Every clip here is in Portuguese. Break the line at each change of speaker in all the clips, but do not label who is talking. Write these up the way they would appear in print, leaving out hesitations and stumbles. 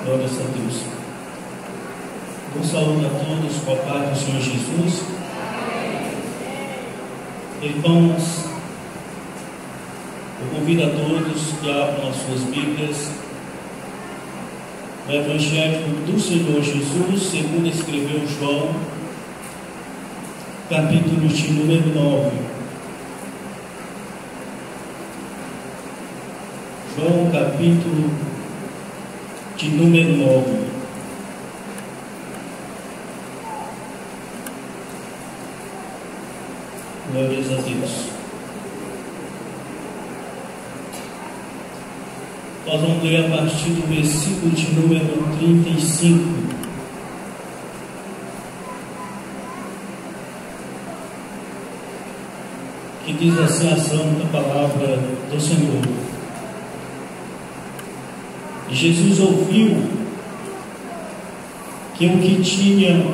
Glórias a Deus. Um saúdo a todos com a paz do Senhor Jesus. Irmãos, eu convido a todos que abram as suas Bíblias no Evangelho do Senhor Jesus, segundo escreveu João, capítulo de número 9. João, capítulo de número 9. Glórias a Deus. Nós vamos ler a partir do versículo de número 35. Que diz assim a santa palavra do Senhor. Jesus ouviu que o que tinha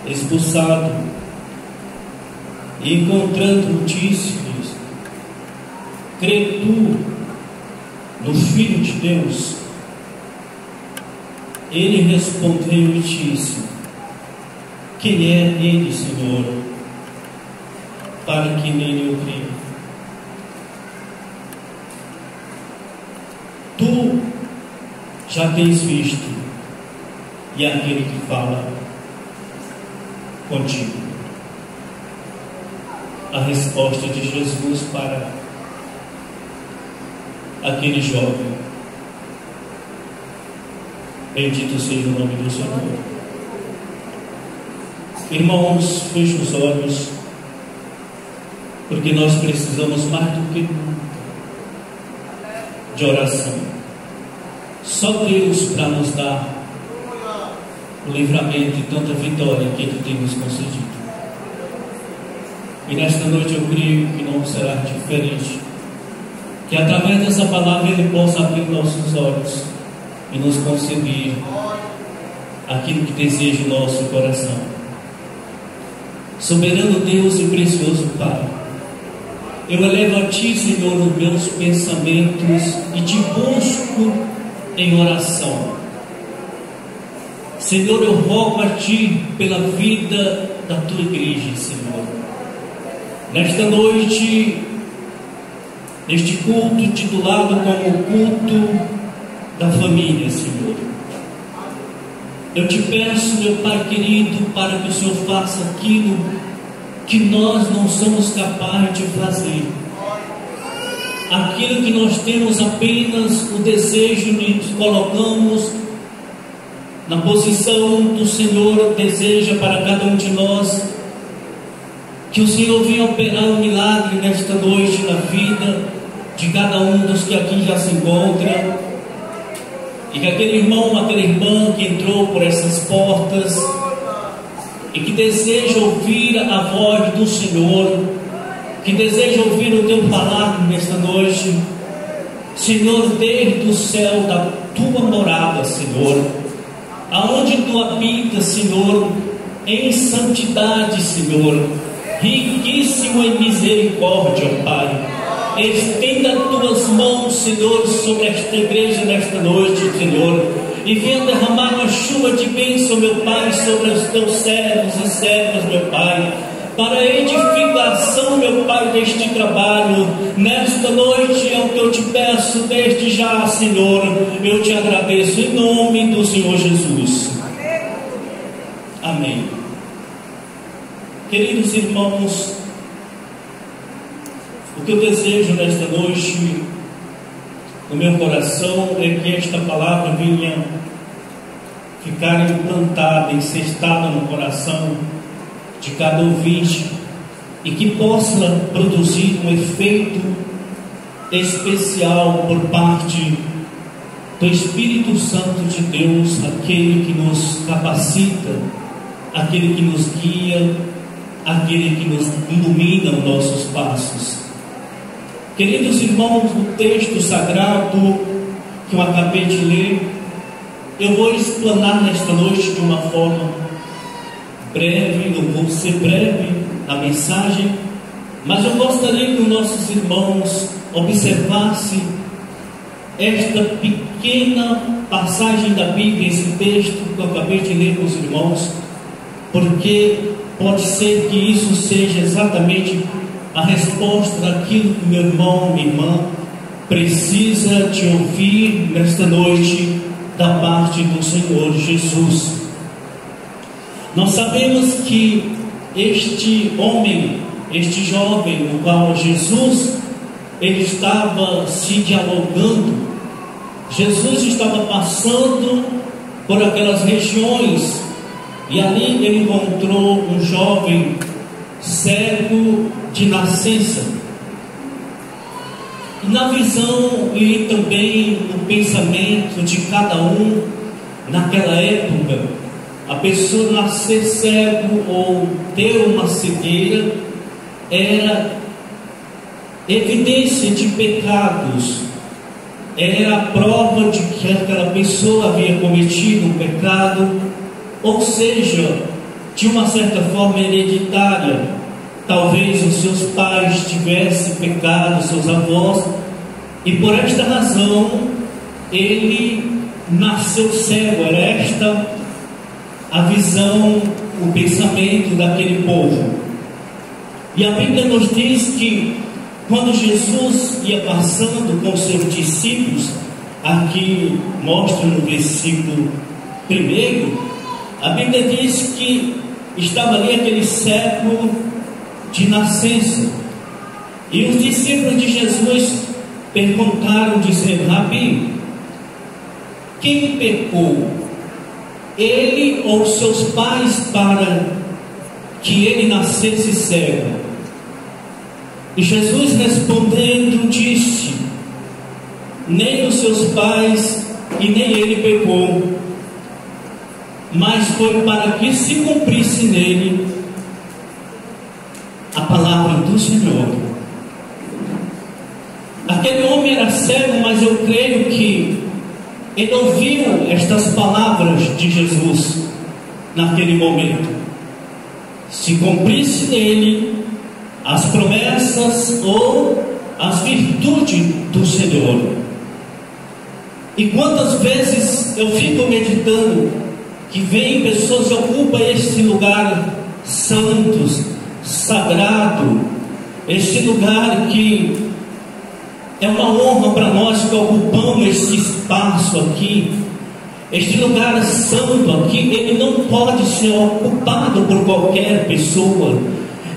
expulsado, e encontrando, disse-lhes: crê tu no Filho de Deus? Ele respondeu e disse: quem é ele, Senhor, para que nele eu creia? Tu já tens visto, e aquele que fala contigo. A resposta de Jesus para aquele jovem. Bendito seja o nome do Senhor. Irmãos, feche os olhos, porque nós precisamos mais do que nunca de oração. Só Deus para nos dar o livramento e tanta vitória que Ele tem nos concedido. E nesta noite eu creio que não será diferente. Que através dessa palavra Ele possa abrir nossos olhos e nos conceder aquilo que deseja o nosso coração. Soberano Deus e precioso Pai, eu elevo a Ti, Senhor, os meus pensamentos e Te busco em oração. Senhor, eu rogo a Ti pela vida da Tua igreja, Senhor. Nesta noite, neste culto titulado como o culto da família, Senhor, eu Te peço, meu Pai querido, para que o Senhor faça aquilo que nós não somos capazes de fazer. Aquilo que nós temos apenas o desejo de nos colocamos na posição do Senhor deseja para cada um de nós. Que o Senhor venha operar um milagre nesta noite na vida de cada um dos que aqui já se encontram, e que aquele irmão, aquela irmã que entrou por essas portas e que deseja ouvir a voz do Senhor, que deseja ouvir o Teu falar nesta noite, Senhor, desde o céu da Tua morada, Senhor, aonde Tu habitas, Senhor, em santidade, Senhor, riquíssimo em misericórdia, Pai. Estenda Tuas mãos, Senhor, sobre esta igreja nesta noite, Senhor, e venha derramar uma chuva de bênção, meu Pai, sobre os Teus servos e servas, meu Pai, para a edificação, meu Pai, deste trabalho. Nesta noite é o que eu Te peço desde já, Senhor. Eu Te agradeço em nome do Senhor Jesus. Amém. Queridos irmãos, o que eu desejo nesta noite no meu coração é que esta palavra venha ficar implantada, encestada no coração de cada ouvinte, e que possa produzir um efeito especial por parte do Espírito Santo de Deus, aquele que nos capacita, aquele que nos guia, aquele que nos ilumina os nossos passos. Queridos irmãos, no texto sagrado que eu acabei de ler, eu vou explanar nesta noite de uma forma breve. Eu vou ser breve na mensagem, mas eu gostaria que os nossos irmãos observassem esta pequena passagem da Bíblia, esse texto que eu acabei de ler com os irmãos, porque pode ser que isso seja exatamente a resposta daquilo que meu irmão, minha irmã, precisa de ouvir nesta noite da parte do Senhor Jesus. Nós sabemos que este homem, este jovem, no qual Jesus, ele estava se dialogando, Jesus estava passando por aquelas regiões, e ali ele encontrou um jovem cego de nascença. E na visão e também no pensamento de cada um, naquela época, a pessoa nascer cego ou ter uma cegueira era evidência de pecados, era a prova de que aquela pessoa havia cometido um pecado, ou seja, de uma certa forma hereditária. Talvez os seus pais tivessem pecado, seus avós, e por esta razão ele nasceu cego. Era esta a visão, o pensamento daquele povo. E a Bíblia nos diz que quando Jesus ia passando com seus discípulos, aqui mostra no versículo 1, a Bíblia diz que estava ali aquele cego de nascença, e os discípulos de Jesus perguntaram, dizendo: Rabi, quem pecou, ele ou seus pais, para que ele nascesse cego? E Jesus respondendo disse: nem os seus pais e nem ele pecou, mas foi para que se cumprisse nele a palavra do Senhor. Aquele homem era cego, mas eu creio que ele ouviu estas palavras de Jesus naquele momento: se cumprisse nele as promessas ou as virtudes do Senhor. E quantas vezes eu fico meditando que vem pessoas que ocupam este lugar santo, sagrado, este lugar que é uma honra para nós que ocupamos este espaço aqui, este lugar santo aqui. Ele não pode ser ocupado por qualquer pessoa.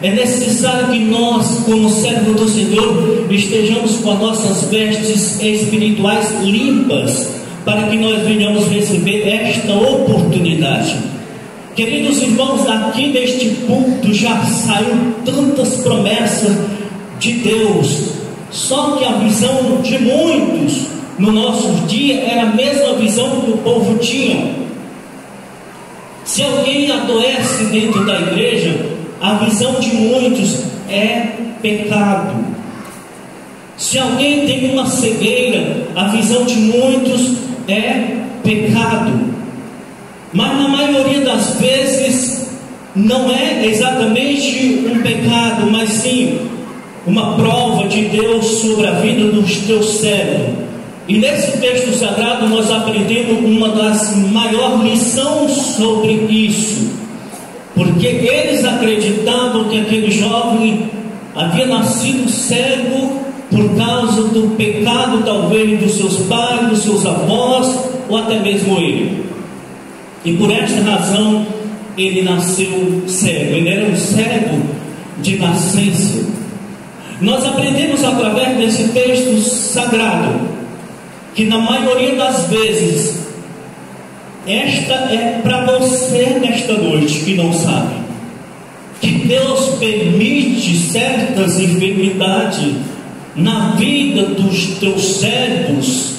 É necessário que nós, como servo do Senhor, estejamos com as nossas vestes espirituais limpas, para que nós venhamos receber esta oportunidade. Queridos irmãos, aqui neste culto já saiu tantas promessas de Deus, só que a visão de muitos no nosso dia era a mesma visão que o povo tinha. Se alguém adoece dentro da igreja, a visão de muitos é pecado. Se alguém tem uma cegueira, a visão de muitos é pecado. Mas na maioria das vezes não é exatamente um pecado, mas sim uma prova de Deus sobre a vida dos teus servos. E nesse texto sagrado nós aprendemos uma das maiores lições sobre isso, porque eles acreditavam que aquele jovem havia nascido cego por causa do pecado, talvez dos seus pais, dos seus avós, ou até mesmo ele. E por esta razão ele nasceu cego. Ele era um cego de nascença. Nós aprendemos através desse texto sagrado que na maioria das vezes esta é para você nesta noite que não sabe, que Deus permite certas enfermidades na vida dos teus servos,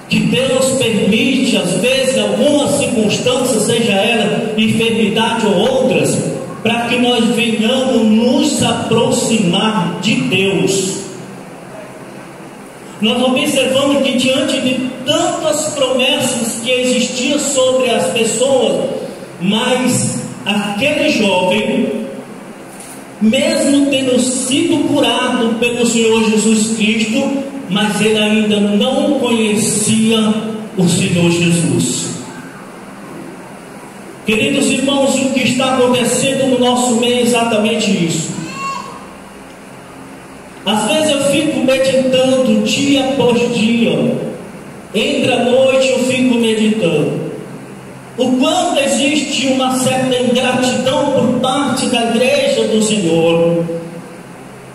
que Deus permite às vezes algumas circunstâncias, seja ela enfermidade ou outras, para que nós venhamos nos aproximar de Deus. Nós observamos que diante de tantas promessas que existiam sobre as pessoas, mas aquele jovem mesmo tendo sido curado pelo Senhor Jesus Cristo, mas ele ainda não conhecia o Senhor Jesus. Queridos irmãos, o que está acontecendo no nosso meio é exatamente isso. Às vezes eu fico meditando dia após dia, entre a noite eu fico meditando o quanto existe uma certa ingratidão por parte da igreja do Senhor.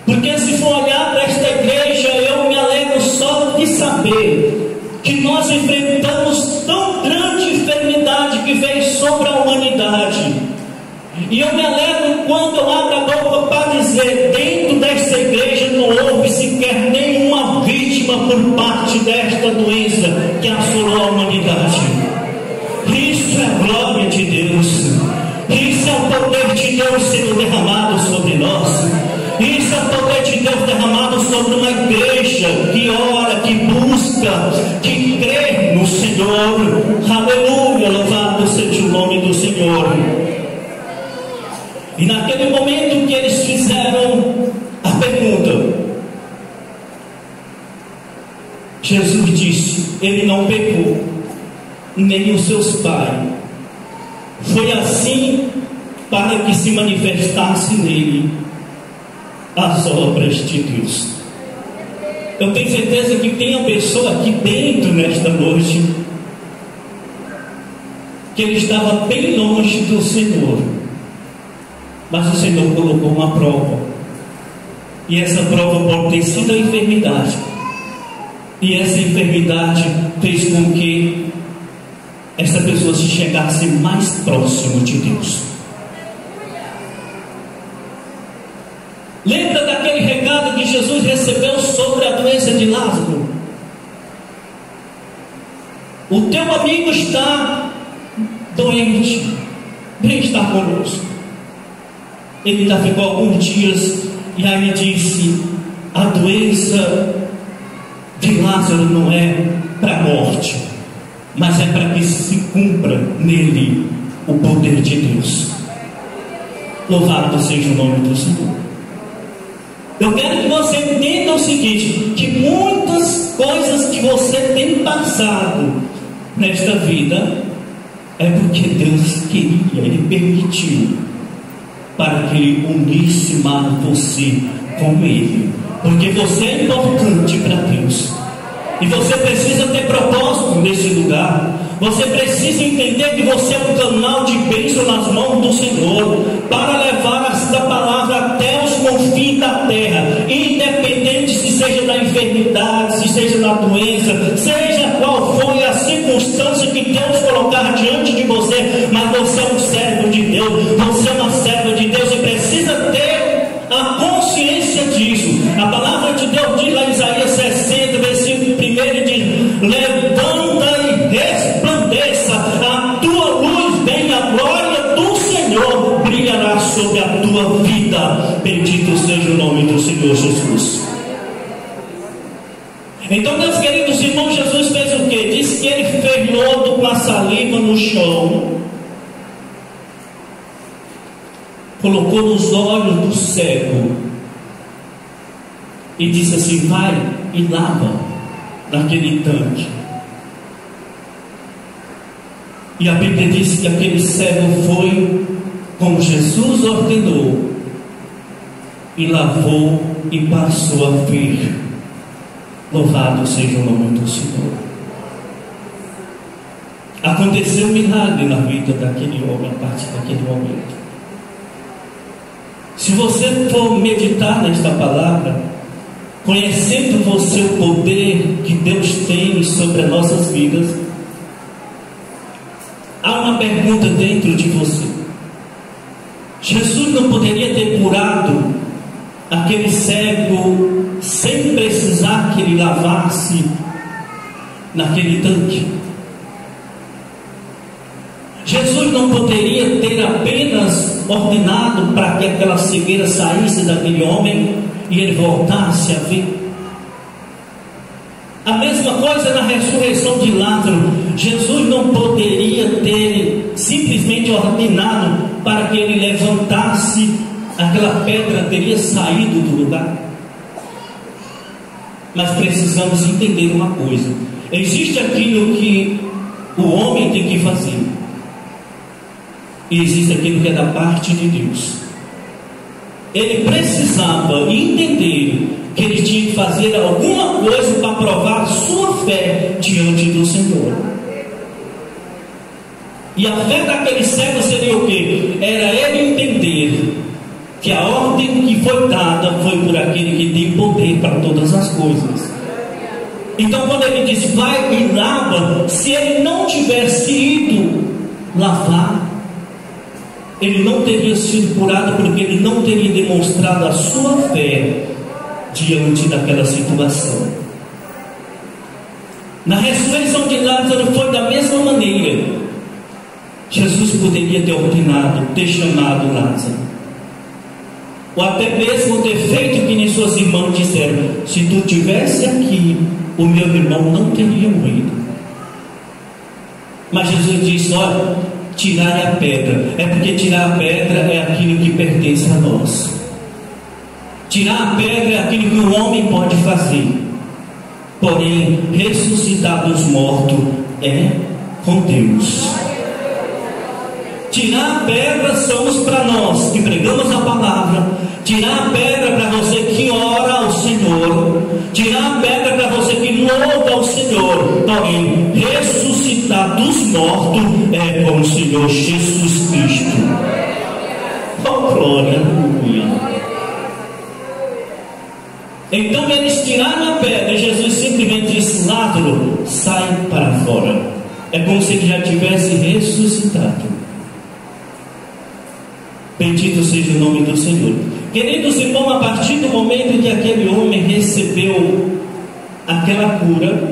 Porque se for olhar para esta igreja, eu me alegro só de saber que nós enfrentamos tão grande enfermidade que vem sobre a humanidade. E eu me alegro quando eu abro a boca para dizer: dentro desta igreja não houve sequer nenhuma vítima por parte desta doença que assolou a humanidade. Isso é glória de Deus. Isso é o poder de Deus sendo derramado sobre nós. Isso é o poder de Deus derramado sobre uma igreja que ora, que busca, que crê no Senhor. Aleluia, louvado seja o nome do Senhor. E naquele momento que eles fizeram a pergunta, Jesus disse: ele não pecou, nem os seus pais. Foi assim para que se manifestasse nele as obras de Deus. Eu tenho certeza que tem uma pessoa aqui dentro nesta noite que ele estava bem longe do Senhor, mas o Senhor colocou uma prova, e essa prova pode ter sido a enfermidade, e essa enfermidade fez com que essa pessoa se chegasse mais próximo de Deus. Lembra daquele recado que Jesus recebeu sobre a doença de Lázaro? O teu amigo está doente, vem estar conosco. Ele ainda ficou alguns dias, e aí disse: a doença de Lázaro não é para a morte, mas é para que se cumpra nele o poder de Deus. Louvado seja o nome do Senhor. Eu quero que você entenda o seguinte: que muitas coisas que você tem passado nesta vida é porque Deus queria, Ele permitiu, para que Ele unisse mais você com Ele, porque você é importante para Deus, e você precisa ter propósito nesse lugar. Você precisa entender que você é um canal de bênção nas mãos do Senhor, para levar esta palavra até os confins da terra, independente se seja na enfermidade, se seja na doença, seja qual for a circunstância que Deus colocar diante de você. Mas você é um servo de Deus, você é uma serva de Deus, e precisa ter a consciência disso. A palavra de Deus diz lá em Isaías 60, versículo 1, diz: levanta e resplandeça, a tua luz vem, a glória do Senhor brilhará sobre a tua vida. Bendito seja o nome do Senhor Jesus. Então, meus queridos irmãos, Jesus fez o que? Disse que ele fez lodo com a saliva no chão, colocou nos olhos do cego e disse assim: vai e lava naquele tanque. E a Bíblia diz que aquele cego foi como Jesus ordenou, e lavou e passou a ver. Louvado seja o nome do Senhor. Aconteceu um milagre na vida daquele homem, a partir daquele momento. Se você for meditar nesta palavra, conhecendo você o poder que Deus tem sobre as nossas vidas, há uma pergunta dentro de você: Jesus não poderia ter curado aquele cego sem precisar que ele lavasse naquele tanque? Jesus não poderia ter apenas ordenado para que aquela cegueira saísse daquele homem e ele voltasse a ver? A mesma coisa na ressurreição de Lázaro. Jesus não poderia ter simplesmente ordenado para que ele levantasse aquela pedra teria saído do lugar. Mas precisamos entender uma coisa: existe aquilo que o homem tem que fazer, e existe aquilo que é da parte de Deus. Ele precisava entender que ele tinha que fazer alguma coisa para provar sua fé diante do Senhor. E a fé daquele cego seria o quê? Era ele entender que a ordem que foi dada foi por aquele que tem poder para todas as coisas. Então quando ele diz vai e lava, se ele não tivesse ido lavar, ele não teria sido curado, porque ele não teria demonstrado a sua fé diante daquela situação. Na ressurreição de Lázaro foi da mesma maneira. Jesus poderia ter ordenado, ter chamado Lázaro, ou até mesmo ter feito que nem suas irmãs disseram: se tu estivesse aqui, o meu irmão não teria morrido. Mas Jesus disse: olha, tirar a pedra. É porque tirar a pedra é aquilo que pertence a nós. Tirar a pedra é aquilo que o homem pode fazer. Porém, ressuscitar dos mortos é com Deus. Tirar a pedra somos para nós que pregamos a palavra. Tirar a pedra para você que ora ao Senhor. Tirar a pedra para você que louva ao Senhor. Porém, ressuscitar dos mortos é com o Senhor Jesus Cristo. Oh, glória, aleluia. Então eles tiraram a pedra e Jesus simplesmente disse: Lázaro, sai para fora. É como se ele já tivesse ressuscitado. Bendito seja o nome do Senhor. Queridos irmãos, a partir do momento que aquele homem recebeu aquela cura,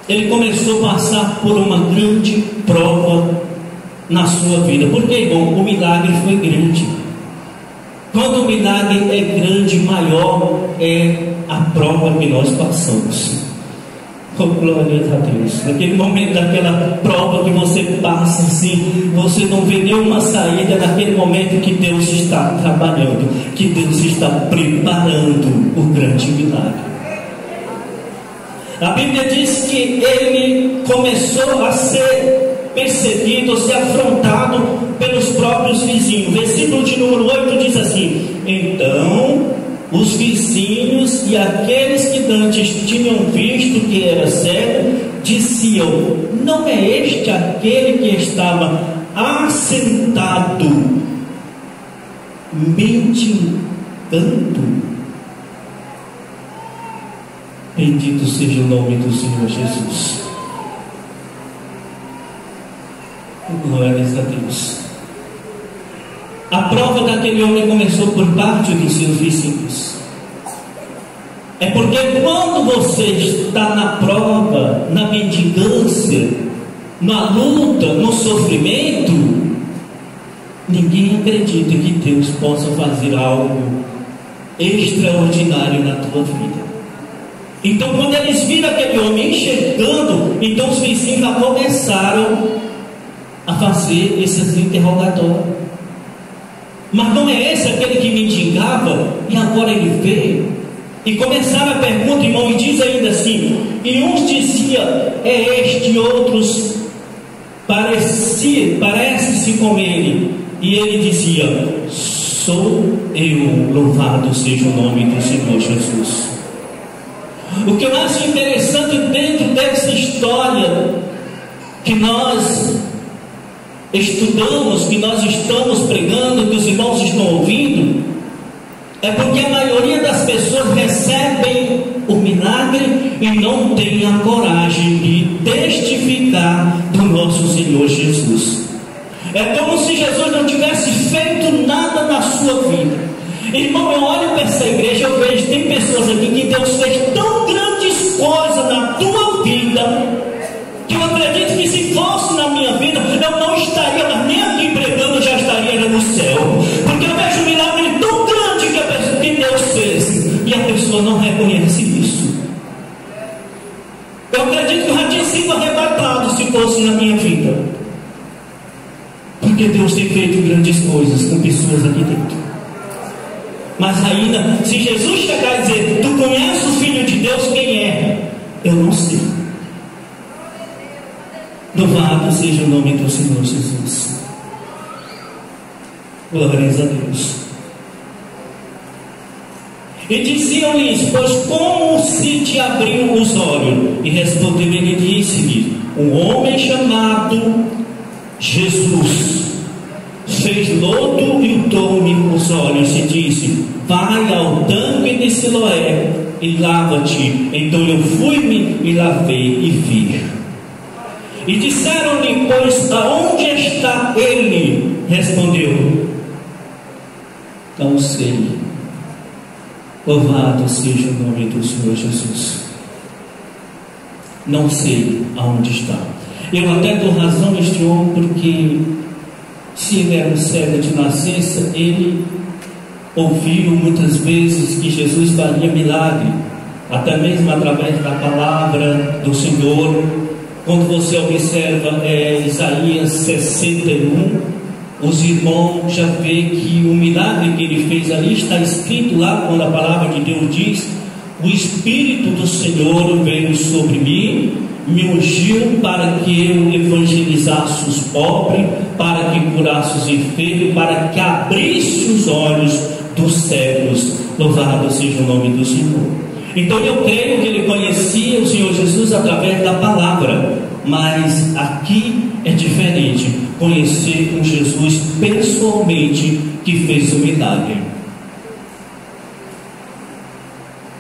ele começou a passar por uma grande prova na sua vida. Porque, irmão, o milagre foi grande. Quando o milagre é grande, maior é a prova que nós passamos. Oh, glória a Deus. Naquele momento daquela prova que você passa assim, você não vê nenhuma saída. Naquele momento que Deus está trabalhando, que Deus está preparando o grande milagre. A Bíblia diz que ele começou a ser perseguido, ser afrontado pelos próprios vizinhos. Versículo de número 8 diz assim: então os vizinhos e aqueles que dantes tinham visto que era cego diziam: não é este aquele que estava assentado mendigando? Bendito seja o nome do Senhor Jesus. Glórias a Deus. A prova daquele homem começou por parte dos seus vizinhos. É porque quando você está na prova, na mendigância, na luta, no sofrimento, ninguém acredita que Deus possa fazer algo extraordinário na tua vida. Então quando eles viram aquele homem enxergando, então os vizinhos já começaram a fazer esses interrogatórios. Mas não é esse aquele que mendigava e agora ele veio? E começaram a pergunta, irmão, e diz ainda assim: e uns diziam é este, e outros parece-se com ele. E ele dizia: sou eu, louvado seja o nome do Senhor Jesus. O que eu acho interessante dentro dessa história que nós estudamos, que nós estamos pregando, que os irmãos estão ouvindo, é porque a maioria das pessoas recebem o milagre e não tem a coragem de testificar do nosso Senhor Jesus. É como se Jesus não tivesse feito nada na sua vida. Irmão, eu olho para essa igreja, eu vejo, tem pessoas aqui que Deus fez tão grandes coisas na tua vida, que eu acredito que se fosse na minha vida, eu não estaria nem aqui pregando, eu já estaria no céu. Porque eu vejo um milagre tão grande que Deus fez, e a pessoa não reconhece isso. Eu acredito que eu já tinha sido arrebatado se fosse na minha vida. Porque Deus tem feito grandes coisas com pessoas aqui dentro. Mas ainda, se Jesus chegar e dizer: tu conheces o Filho de Deus, quem é? Eu não sei. Louvado seja o nome do Senhor Jesus. Glórias a Deus. E diziam-lhes: pois como se te abriu os olhos? E respondeu ele e disse-lhe: um homem chamado Jesus fez lodo e untou-me os olhos e disse: vai ao tanque de Siloé e lava-te. Então eu fui-me e lavei e vi. E disseram-lhe: pois aonde está ele? Respondeu: não sei. Louvado seja o nome do Senhor Jesus. Não sei aonde está. Eu até dou razão a este homem, porque se ele era um cego de nascença, ele ouviu muitas vezes que Jesus faria milagre, até mesmo através da palavra do Senhor. Quando você observa Isaías 61, os irmãos já vê que o milagre que ele fez ali está escrito lá, quando a palavra de Deus diz: o Espírito do Senhor veio sobre mim, me ungiu para que eu evangelizasse os pobres, para que curasse os enfermos, para que abrisse os olhos dos cegos. Louvado seja o nome do Senhor. Então eu creio que ele conhecia o Senhor Jesus através da palavra, mas aqui é diferente, conhecer um Jesus pessoalmente que fez o milagre.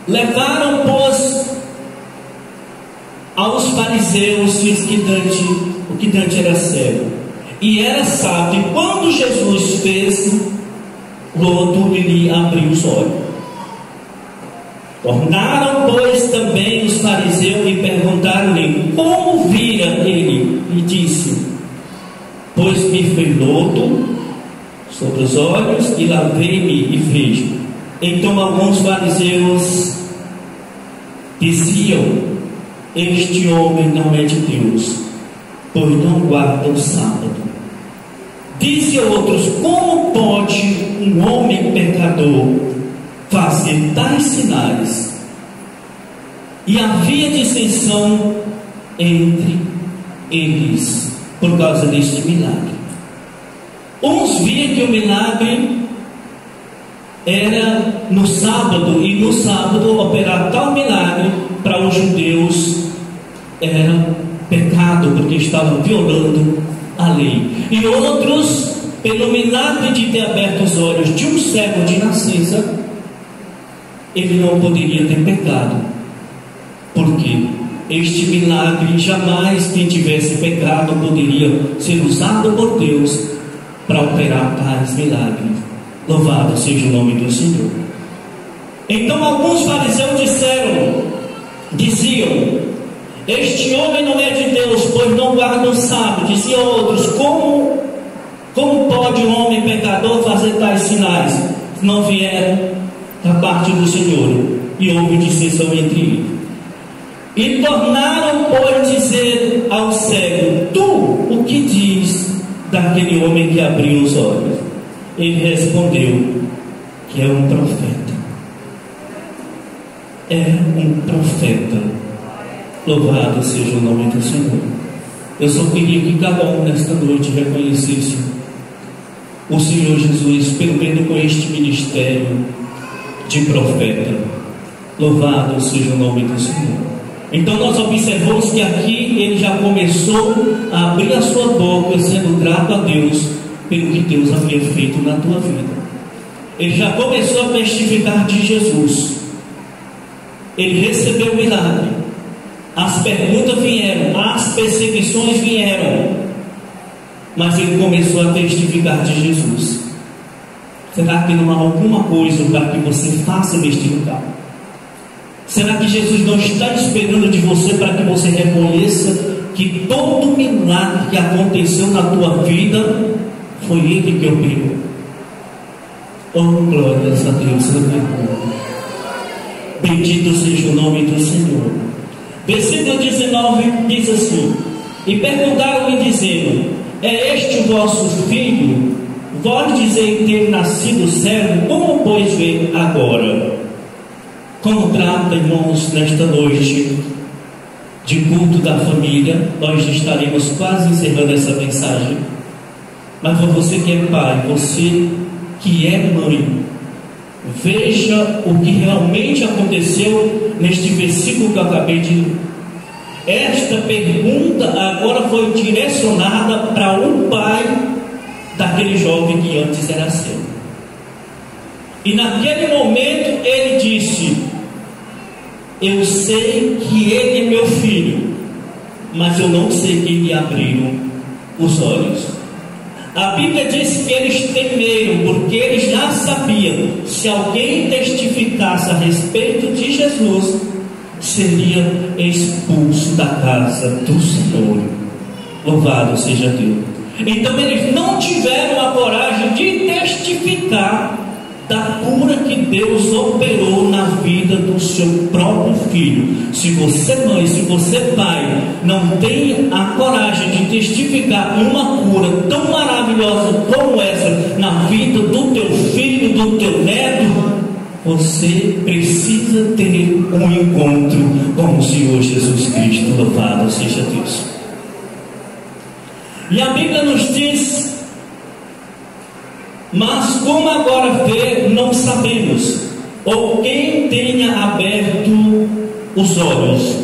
Levaram, pois, aos fariseus, diz que Dante era cego e era sábio, e quando Jesus fez lodo, ele abriu os olhos. Tornaram, pois, também os fariseus e perguntaram-lhe como vira ele, e disse: pois me fez lodo sobre os olhos e lavei-me e vejo. Então alguns fariseus diziam: este homem não é de Deus, pois não guarda o sábado. Diziam outros: como pode um homem pecador fazer tais sinais? E havia dissensão entre eles por causa deste milagre. Uns viam que o milagre era no sábado, e no sábado operar tal milagre para os judeus era pecado, porque estavam violando a lei. E outros, pelo milagre de ter aberto os olhos de um cego de nascença, ele não poderia ter pecado, porque este milagre jamais quem tivesse pecado poderia ser usado por Deus para operar tais milagres. Louvado seja o nome do Senhor. Então alguns fariseus diziam: este homem não é de Deus, pois não guarda o sábado. Diziam outros: como pode um homem pecador fazer tais sinais, se não vier da parte do Senhor? E houve dissensão entre eles. E tornaram, pois, dizer ao cego: tu, o que diz daquele homem que abriu os olhos? Ele respondeu que é um profeta. É um profeta. Louvado seja o nome do Senhor. Eu só queria que cada um nesta noite reconhecesse o Senhor Jesus, pelo menos com este ministério de profeta. Louvado seja o nome do Senhor. Então nós observamos que aqui ele já começou a abrir a sua boca, sendo grato a Deus pelo que Deus havia feito na tua vida. Ele já começou a testificar de Jesus. Ele recebeu o milagre. As perguntas vieram, as perseguições vieram, mas ele começou a testificar de Jesus. Será que não há alguma coisa para que você faça neste lugar? Será que Jesus não está esperando de você para que você reconheça que todo milagre que aconteceu na tua vida foi Ele que operou? Oh, glórias a Deus. Bendito seja o nome do Senhor. Versículo 19 diz assim: e perguntaram-lhe dizendo: é este o vosso filho? Vós dizer ter nascido servo, como pois vê agora? Como trata, irmãos, nesta noite de culto da família, nós estaremos quase encerrando essa mensagem. Mas para você que é pai, você que é mãe, veja o que realmente aconteceu neste versículo que eu acabei de ler. Esta pergunta agora foi direcionada para o pai daquele jovem que antes era seu. E naquele momento ele disse: eu sei que ele é meu filho, mas eu não sei quem lhe abriram os olhos. A Bíblia diz que eles temeram, porque eles já sabiam, se alguém testificasse a respeito de Jesus, seria expulso da casa do Senhor. Louvado seja Deus. Então eles não tiveram a coragem de testificar da cura que Deus operou na vida do seu próprio filho. Se você mãe, se você pai, não tem a coragem de testificar uma cura tão maravilhosa como essa na vida do teu filho, do teu neto, você precisa ter um encontro com o Senhor Jesus Cristo. Louvado seja Deus. E a Bíblia nos diz: mas como agora vê, não sabemos, ou quem tenha aberto os olhos,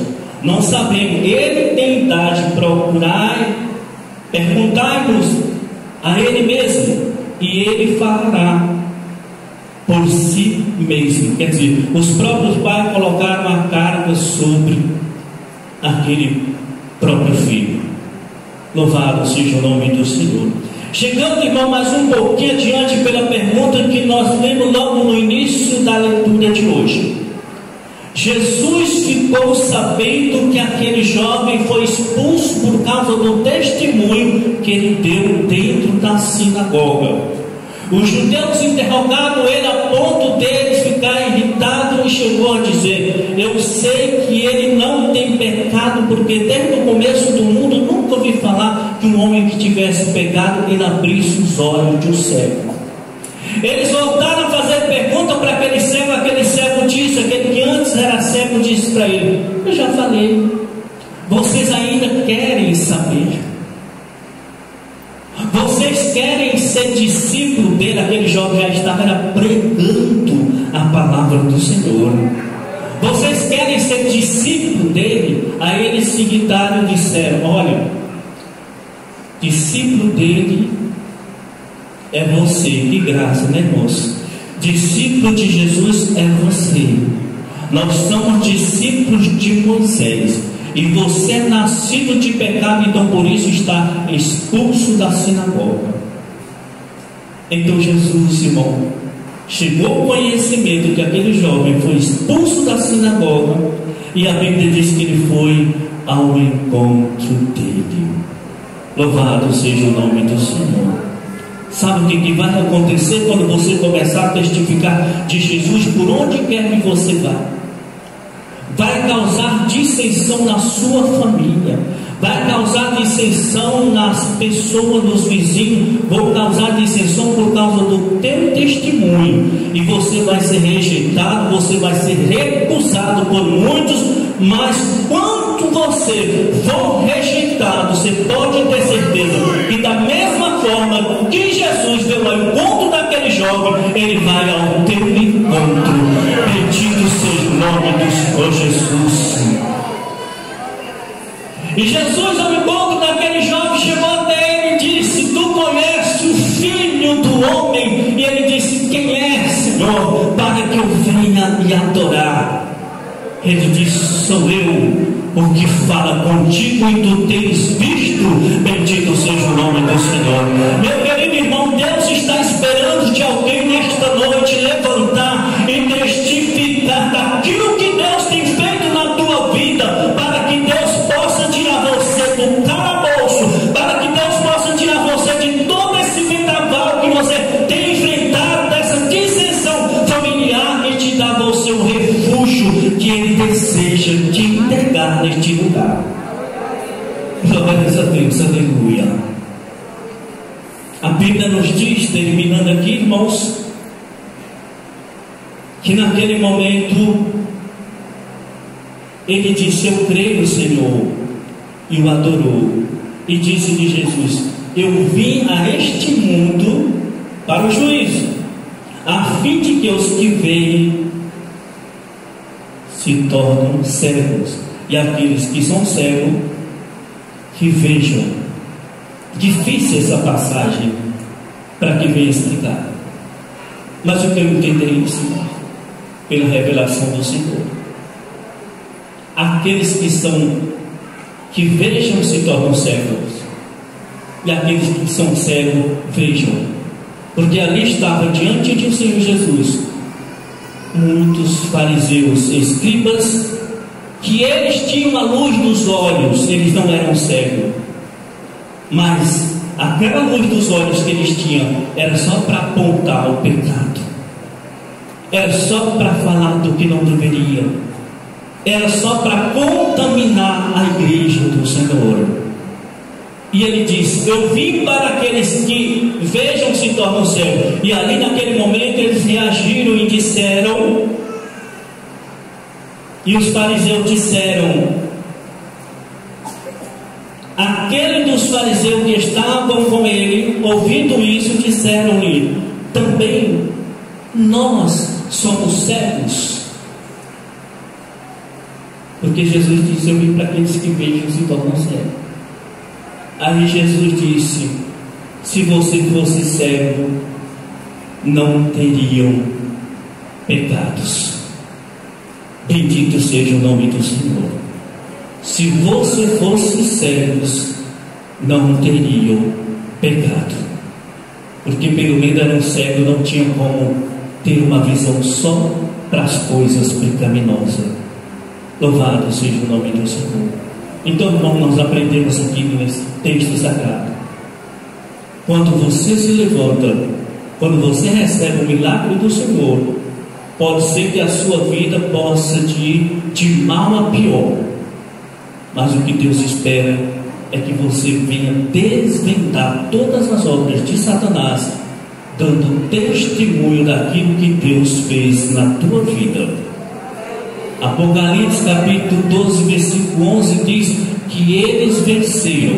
não sabemos. Ele tem idade, procurai, perguntai-nos a ele mesmo, e ele falará por si mesmo. Quer dizer, os próprios pais colocaram a carga sobre aquele próprio filho. Louvado seja o nome do Senhor. Chegando, irmão, mais um pouquinho adiante pela pergunta que nós lemos logo no início da leitura de hoje. Jesus ficou sabendo que aquele jovem foi expulso por causa do testemunho que ele deu dentro da sinagoga. Os judeus interrogaram ele a ponto deles ficar irritados e chegou a dizer: eu sei que ele não tem pecado, porque desde o começo do mundo nunca ouvi falar que um homem que tivesse pecado ele abrisse os olhos de um cego. Eles voltaram a fazer pergunta para aquele cego disse, aquele que antes era cego disse para ele: eu já falei, vocês ainda querem saber? Vocês querem ser discípulo dele? Aquele jovem já estava pregando a palavra do Senhor. Vocês querem ser discípulo dele? Aí eles se irritaram e disseram: olha, discípulo dele é você. Que graça, né, irmãos? Discípulo de Jesus é você. Nós somos discípulos de Moisés, e você é nascido de pecado, então por isso está expulso da sinagoga. Então Jesus, irmão, chegou ao conhecimento que aquele jovem foi expulso da sinagoga, e a Bíblia diz que ele foi ao encontro dele. Louvado seja o nome do Senhor. Sabe o que vai acontecer quando você começar a testificar de Jesus por onde quer que você vá? Vai causar dissensão na sua família, vai causar dissensão nas pessoas, nos vizinhos, vão causar dissensão por causa do teu testemunho, e você vai ser rejeitado, você vai ser recusado por muitos. Mas quanto você for rejeitado, você pode ter certeza que da mesma forma que Jesus veio ao encontro daquele jovem, ele vai ao teu encontro. Bendito seja o nome do Senhor Jesus. E Jesus, ao encontro daquele jovem, chegou até ele e disse: tu conheces o Filho do Homem? E ele disse: quem é, Senhor, para que eu venha lhe adorar? Ele disse: sou eu, o que fala contigo, e tu tens visto. Bendito seja o nome do Senhor. Meu querido irmão, Deus está esperando de alguém nesta noite levantar e testificar daquilo que Deus tem feito na tua vida, para que Deus possa tirar você do calabouço, para que Deus possa tirar você de todo esse vendaval que você tem enfrentado, dessa dissensão familiar, e te dar você um refúgio que Ele deseja te entregar neste lugar. Glórias a Deus, aleluia. A Bíblia nos diz, terminando aqui, irmãos, que naquele momento ele disse: eu creio, Senhor, e o adorou, e disse-lhe Jesus: eu vim a este mundo para o juízo, a fim de que os que veem se tornem cegos, e aqueles que são cegos que vejam. Difícil essa passagem para que venha explicar, mas eu quero entender isso pela revelação do Senhor. Aqueles que vejam se tornam cegos, e aqueles que são cegos vejam, porque ali estava diante de o Senhor Jesus muitos fariseus, escribas, que eles tinham a luz dos olhos, eles não eram cegos, mas aquela luz dos olhos que eles tinham era só para apontar o pecado, era só para falar do que não deveria, era só para contaminar a igreja do Senhor. E ele diz: eu vim para aqueles que vejam se tornam cegos. E ali naquele momento eles reagiram e disseram, e os fariseus disseram, aquele dos fariseus que estavam com ele, ouvindo isso, disseram-lhe: também nós somos cegos. Porque Jesus disse: eu vim para aqueles que vejam se tornam cegos. Aí Jesus disse: se você fosse cego, não teriam pecados. Bendito seja o nome do Senhor. Se você fosse cegos, não teriam pecado, porque pelo menos eram cegos, não tinham como ter uma visão só para as coisas pecaminosas. Louvado seja o nome do Senhor. Então, irmão, nós aprendemos aqui nesse texto sagrado: quando você se levanta, quando você recebe o milagre do Senhor, pode ser que a sua vida possa ir de mal a pior, mas o que Deus espera é que você venha desvendar todas as obras de Satanás, dando testemunho daquilo que Deus fez na tua vida. Apocalipse capítulo 12, versículo 11 diz que eles venceram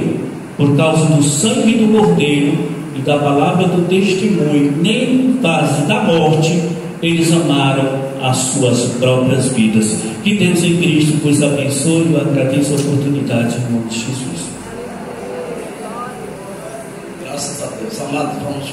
por causa do sangue do Cordeiro e da palavra do testemunho. Nem em fase da morte eles amaram as suas próprias vidas. Que Deus em Cristo vos abençoe. Eu agradeço a oportunidade em nome de Jesus.
Graças a Deus. Amados, vamos